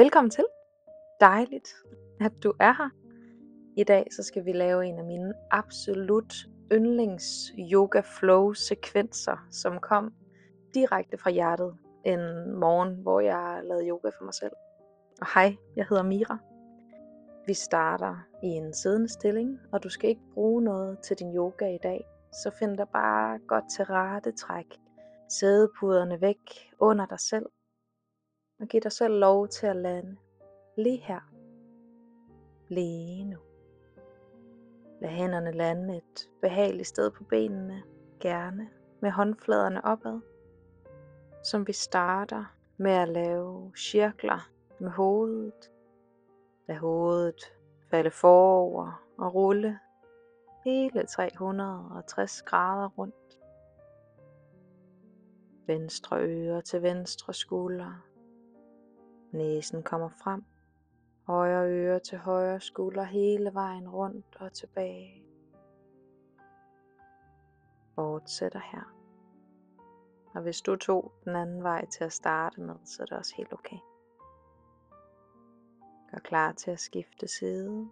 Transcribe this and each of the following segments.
Velkommen til. Dejligt, at du er her. I dag så skal vi lave en af mine absolut yndlings yoga flow sekvenser, som kom direkte fra hjertet en morgen, hvor jeg lavede yoga for mig selv. Og hej, jeg hedder Mira. Vi starter i en siddende stilling, og du skal ikke bruge noget til din yoga i dag. Så find dig bare godt til rette, træk sædepuderne væk under dig selv, og giv dig selv lov til at lande lige her, lige nu. Lad hænderne lande et behageligt sted på benene, gerne med håndfladerne opad, som vi starter med at lave cirkler med hovedet. Lad hovedet falde forover og rulle hele 360 grader rundt. Venstre øre til venstre skulder. Næsen kommer frem. Højre øre til højre skulder hele vejen rundt og tilbage. Fortsætter her. Og hvis du tog den anden vej til at starte med, så er det også helt okay. Gør klar til at skifte side,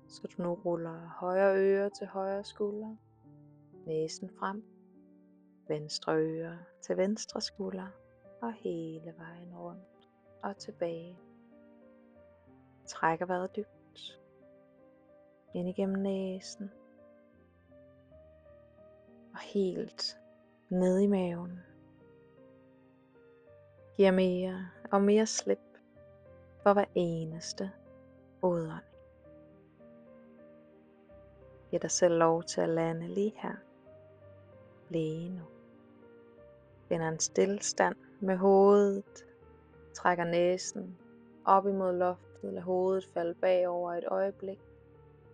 så du nu ruller højre øre til højre skulder, næsen frem, venstre øre til venstre skulder og hele vejen rundt og tilbage. Trækker vejret dybt ind igennem næsen og helt ned i maven. Giver mere og mere slip for hver eneste udånding. Giv dig selv lov til at lande lige her, lige nu. Finder en stillestand med hovedet. Trækker næsen op imod loftet. Lad hovedet falde bagover et øjeblik.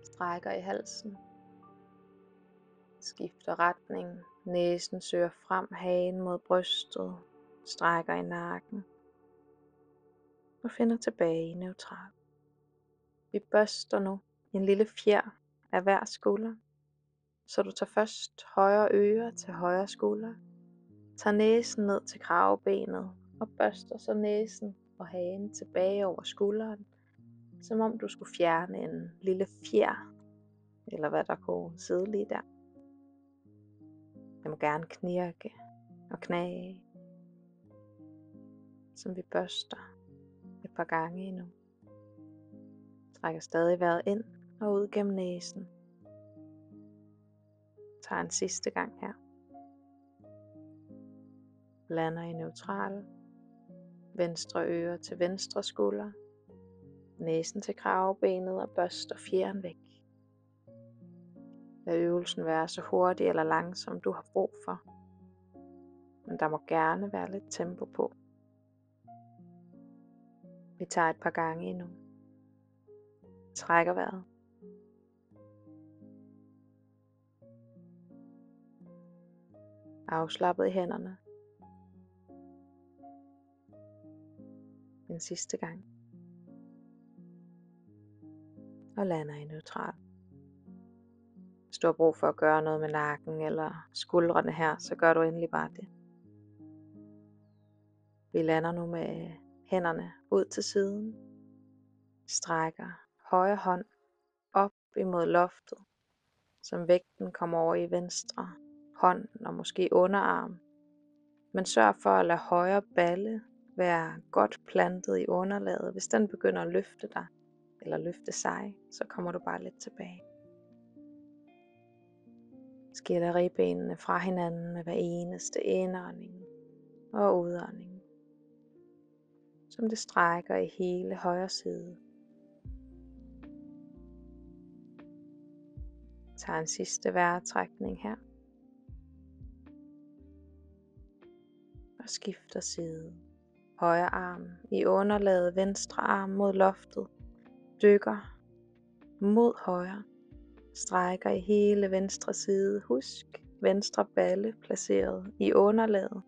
Strækker i halsen. Skifter retning. Næsen søger frem, hagen mod brystet. Strækker i nakken. Og finder tilbage i neutral. Vi børster nu en lille fjer af hver skulder. Så du tager først højre øre til højre skulder. Tager næsen ned til kravebenet og børster så næsen og hagen tilbage over skulderen. Som om du skulle fjerne en lille fjer, eller hvad der kunne sidde lige der. Jeg må gerne knirke og knage, som vi børster et par gange endnu. Trækker stadig vejret ind og ud gennem næsen. Tager en sidste gang her. Lander i neutral. Venstre øre til venstre skulder. Næsen til kravebenet og børster fjeren væk. Lad øvelsen være så hurtig eller langsom du har brug for. Men der må gerne være lidt tempo på. Vi tager et par gange endnu. Trækker vejret. Afslappet i hænderne. En sidste gang. Og lander i neutral. Hvis du har brug for at gøre noget med nakken eller skuldrene her, så gør du endelig bare det. Vi lander nu med hænderne ud til siden. Strækker højre hånd op imod loftet, som vægten kommer over i venstre hånd og måske underarm. Men sørg for at lade højre balle være godt plantet i underlaget. Hvis den begynder at løfte dig, eller løfte sig, så kommer du bare lidt tilbage. Skiller ribbenene fra hinanden med hver eneste indånding og udånding, som det strækker i hele højre side. Tag en sidste vejrtrækning her. Og skifter side. Højre arm i underlaget, venstre arm mod loftet. Dykker mod højre. Strækker i hele venstre side. Husk venstre balle placeret i underlaget.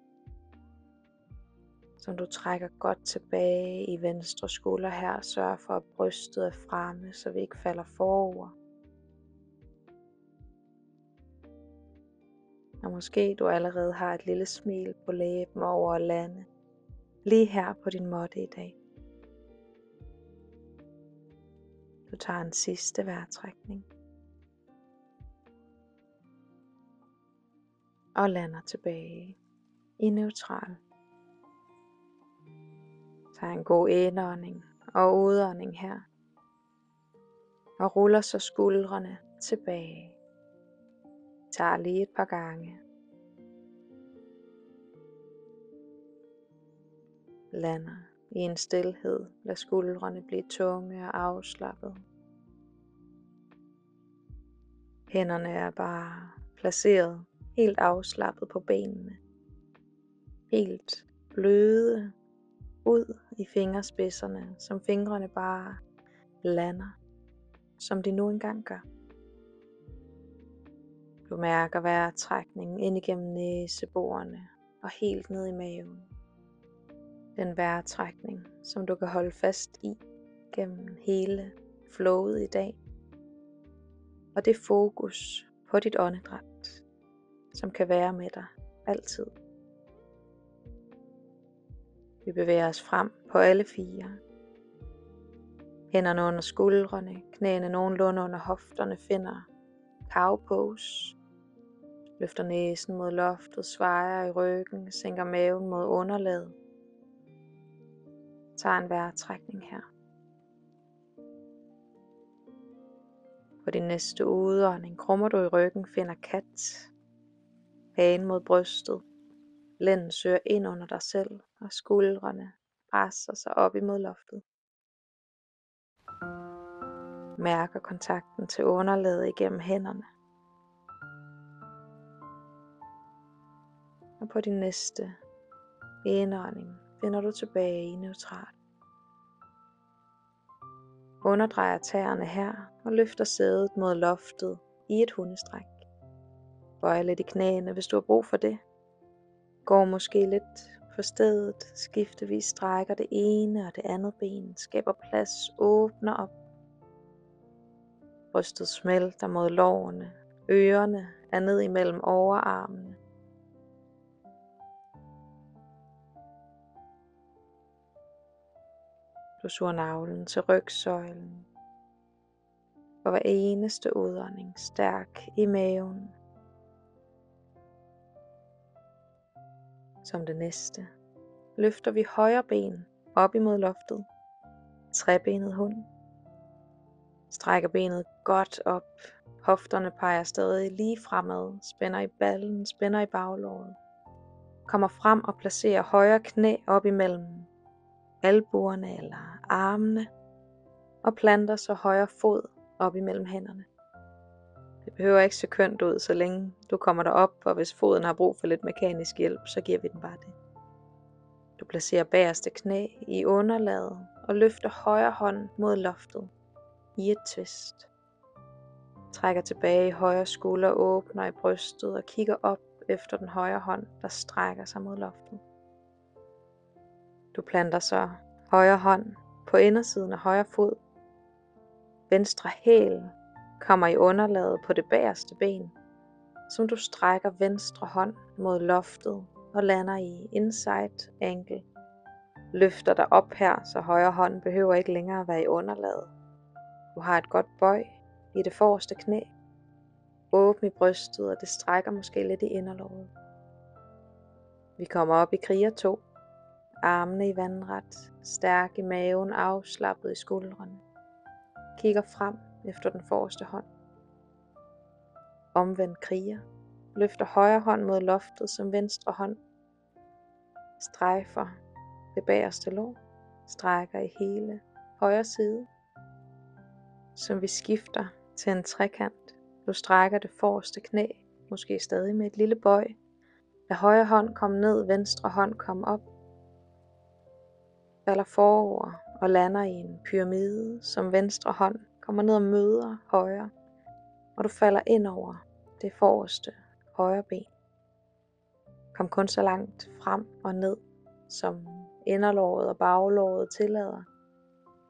Som du trækker godt tilbage i venstre skulder her. Sørg for at brystet er fremme, så vi ikke falder forover. Og måske du allerede har et lille smil på læben over at lande lige her på din måtte i dag. Du tager en sidste vejrtrækning. Og lander tilbage i neutral. Tag en god indånding og udånding her. Og ruller så skuldrene tilbage. Tag lige et par gange. Lander i en stilhed. Lad skuldrene blive tunge og afslappet. Hænderne er bare placeret helt afslappet på benene. Helt bløde ud i fingerspidserne, som fingrene bare lander, som de nu engang gør. Du mærker vejrtrækningen ind igennem næseborene og helt ned i maven. Den vejrtrækning, som du kan holde fast i gennem hele flowet i dag. Og det fokus på dit åndedræt, som kan være med dig altid. Vi bevæger os frem på alle fire. Hænderne under skuldrene, knæene nogenlunde under hofterne finder cow pose. Løfter næsen mod loftet, svejer i ryggen, sænker maven mod underlaget. Tager en vejrtrækning her. På din næste udånding krummer du i ryggen, finder kat. Hagen mod brystet. Lænden søger ind under dig selv, og skuldrene presser sig op imod loftet. Mærker kontakten til underlaget igennem hænderne. Og på din næste indånding finder du tilbage i neutral. Underdrejer tæerne her og løfter sædet mod loftet i et hundestræk. Bøjer lidt i knæene, hvis du har brug for det. Går måske lidt på stedet, skiftevis strækker det ene og det andet ben, skaber plads, åbner op. Brystet smelter mod lårene, ørerne er ned imellem overarmene. Du suger navlen til rygsøjlen. For hver eneste udånding stærk i maven. Som det næste løfter vi højre ben op imod loftet. Trebenet hund. Strækker benet godt op. Hofterne peger stadig lige fremad. Spænder i ballen, spænder i baglåret. Kommer frem og placerer højre knæ op imellem albuerne eller armene. Og planter så højre fod op imellem hænderne. Det behøver ikke se kønt ud, så længe du kommer derop, og hvis foden har brug for lidt mekanisk hjælp, så giver vi den bare det. Du placerer bagerste knæ i underlaget og løfter højre hånd mod loftet i et twist. Trækker tilbage i højre skulder, åbner i brystet og kigger op efter den højre hånd, der strækker sig mod loftet. Du planter så højre hånd på indersiden af højre fod. Venstre hæl kommer i underlaget på det bagerste ben, som du strækker venstre hånd mod loftet og lander i inside ankle. Løfter dig op her, så højre hånd behøver ikke længere at være i underlaget. Du har et godt bøj i det forreste knæ. Åbn i brystet, og det strækker måske lidt i inderlåret. Vi kommer op i kriger 2. Armene i vandret, stærk i maven, afslappet i skuldrene. Kigger frem efter den forreste hånd. Omvendt kriger. Løfter højre hånd mod loftet som venstre hånd. Strejfer det bagerste lår. Strækker i hele højre side. Som vi skifter til en trekant. Du strækker det forreste knæ. Måske stadig med et lille bøj. Lad højre hånd komme ned, venstre hånd komme op. Falder forover og lander i en pyramide, som venstre hånd kommer ned og møder højre. Og du falder ind over det forreste højre ben. Kom kun så langt frem og ned, som inderlåret og baglåret tillader.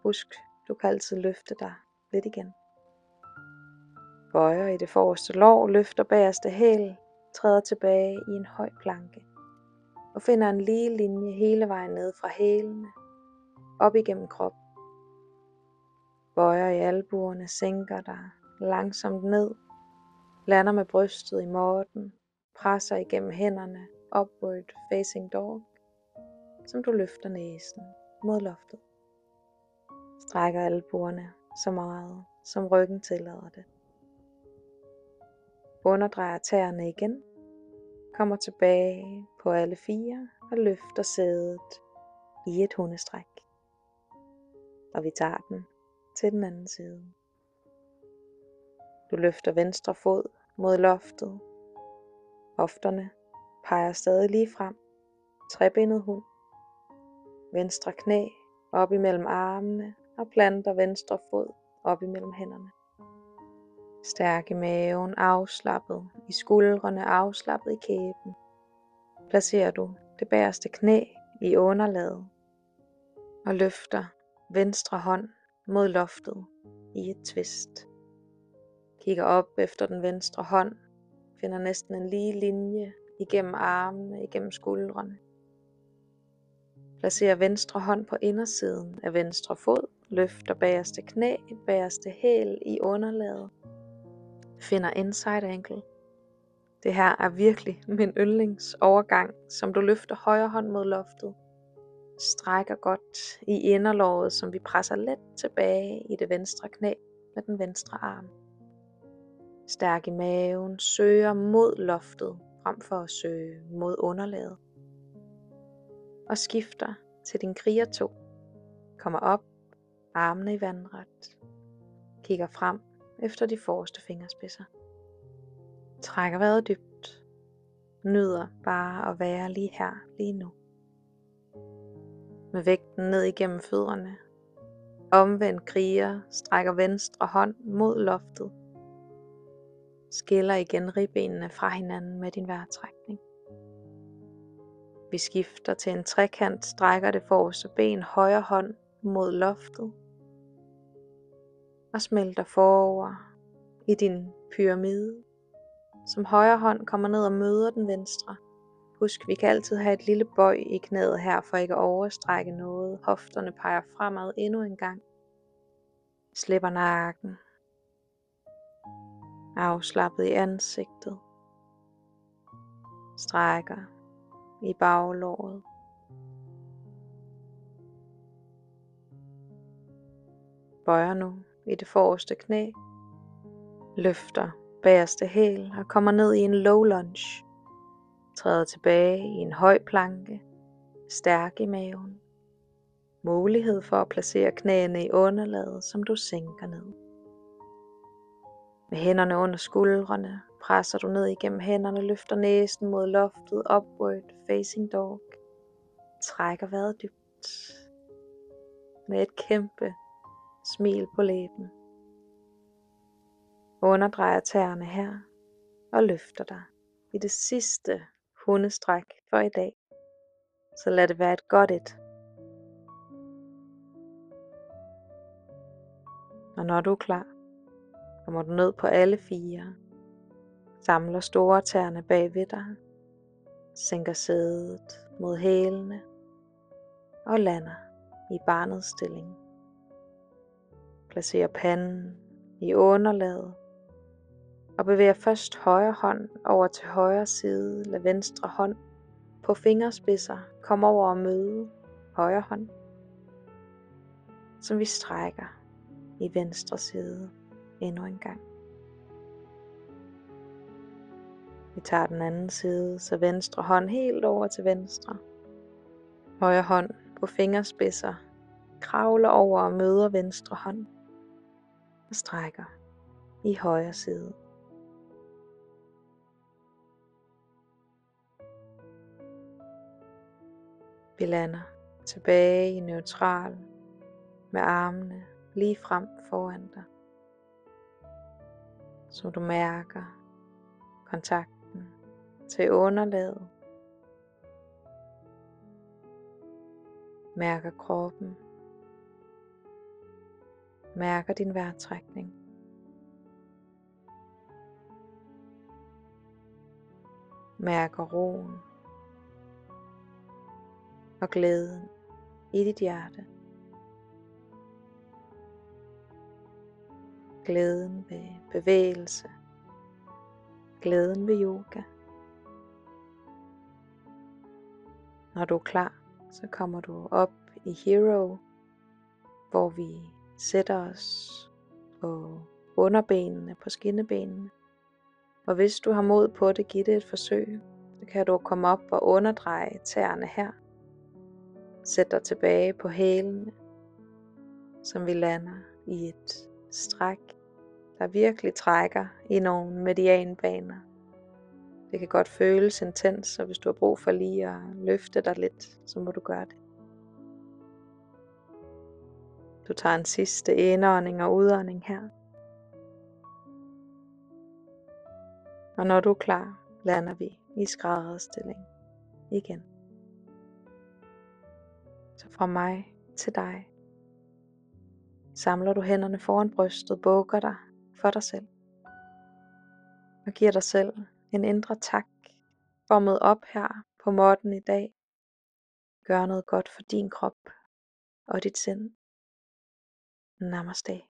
Husk, du kan altid løfte dig lidt igen. Bøjer i det forreste lår, løfter bagerste hæl, træder tilbage i en høj planke. Og finder en lige linje hele vejen ned fra hælene, op igennem kroppen. Bøjer i albuerne, sænker dig langsomt ned, lander med brystet i måtten, presser igennem hænderne, upward facing dog, som du løfter næsen mod loftet. Strækker albuerne så meget, som ryggen tillader det. Underdrejer tæerne igen, kommer tilbage på alle fire og løfter sædet i et hundestræk. Og vi tager den til den anden side. Du løfter venstre fod mod loftet. Hofterne peger stadig lige frem. Trebenet hund. Venstre knæ op imellem armene og planter venstre fod op imellem hænderne. Stærk i maven, afslappet i skuldrene, afslappet i kæben. Placerer du det bagerste knæ i underlaget og løfter venstre hånd mod loftet i et twist. Kigger op efter den venstre hånd, finder næsten en lige linje igennem armene, igennem skuldrene. Placerer venstre hånd på indersiden af venstre fod, løfter bagerste knæ, bagerste hæl i underlaget. Finder inside ankle. Det her er virkelig min yndlingsovergang, som du løfter højre hånd mod loftet. Strækker godt i inderlåret, som vi presser let tilbage i det venstre knæ med den venstre arm. Stærk i maven, søger mod loftet, frem for at søge mod underlaget. Og skifter til din kriger 2. Kommer op, armene i vandret. Kigger frem efter de forreste fingerspidser. Trækker vejret dybt. Nyder bare at være lige her, lige nu. Med vægten ned igennem fødderne. Omvendt kriger, strækker venstre hånd mod loftet. Skiller igen ribbenene fra hinanden med din vejrtrækning. Vi skifter til en trekant, strækker det forreste ben, højre hånd mod loftet. Og smelter forover i din pyramide, som højre hånd kommer ned og møder den venstre. Husk, vi kan altid have et lille bøj i knæet her, for ikke at overstrække noget. Hofterne peger fremad endnu en gang. Slipper nakken. Afslappet i ansigtet. Strækker i baglåret. Bøjer nu i det forreste knæ. Løfter bagerste hæl og kommer ned i en low lunge. Træder tilbage i en høj planke. Stærk i maven. Mulighed for at placere knæene i underlaget, som du sænker ned. Med hænderne under skuldrene presser du ned igennem hænderne, løfter næsen mod loftet, upward facing dog. Trækker vejret dybt. Med et kæmpe smil på læben. Underdrejer tæerne her og løfter dig i det sidste hundestræk for i dag. Så lad det være et godt et. Og når du er klar, kommer du ned på alle fire. Samler store tæerne bag ved dig. Sænker sædet mod hælene. Og lander i barnets stilling. Placerer panden i underlaget. Og bevæger først højre hånd over til højre side. Lad venstre hånd på fingerspidser komme over og møde højre hånd. Som vi strækker i venstre side endnu en gang. Vi tager den anden side, så venstre hånd helt over til venstre. Højre hånd på fingerspidser kravler over og møder venstre hånd. Og strækker i højre side. Vi lander tilbage i neutral med armene lige frem foran dig. Så du mærker kontakten til underlaget. Mærker kroppen. Mærker din vejrtrækning. Mærker roen og glæden i dit hjerte. glæden ved bevægelse, glæden ved yoga. Når du er klar, så kommer du op i Hero, hvor vi sætter os på underbenene, på skinnebenene. Og hvis du har mod på det, giv det et forsøg. Så kan du komme op og underdreje tæerne her. Sæt dig tilbage på hælene, som vi lander i et stræk, der virkelig trækker i nogle medianbaner. Det kan godt føles intens, så hvis du har brug for lige at løfte dig lidt, så må du gøre det. Du tager en sidste indånding og udånding her. Og når du er klar, lander vi i skrædderstilling igen. Så fra mig til dig, samler du hænderne foran brystet, bukker dig for dig selv. Og giver dig selv en indre tak for at møde op her på måtten i dag. Gør noget godt for din krop og dit sind. Namaste.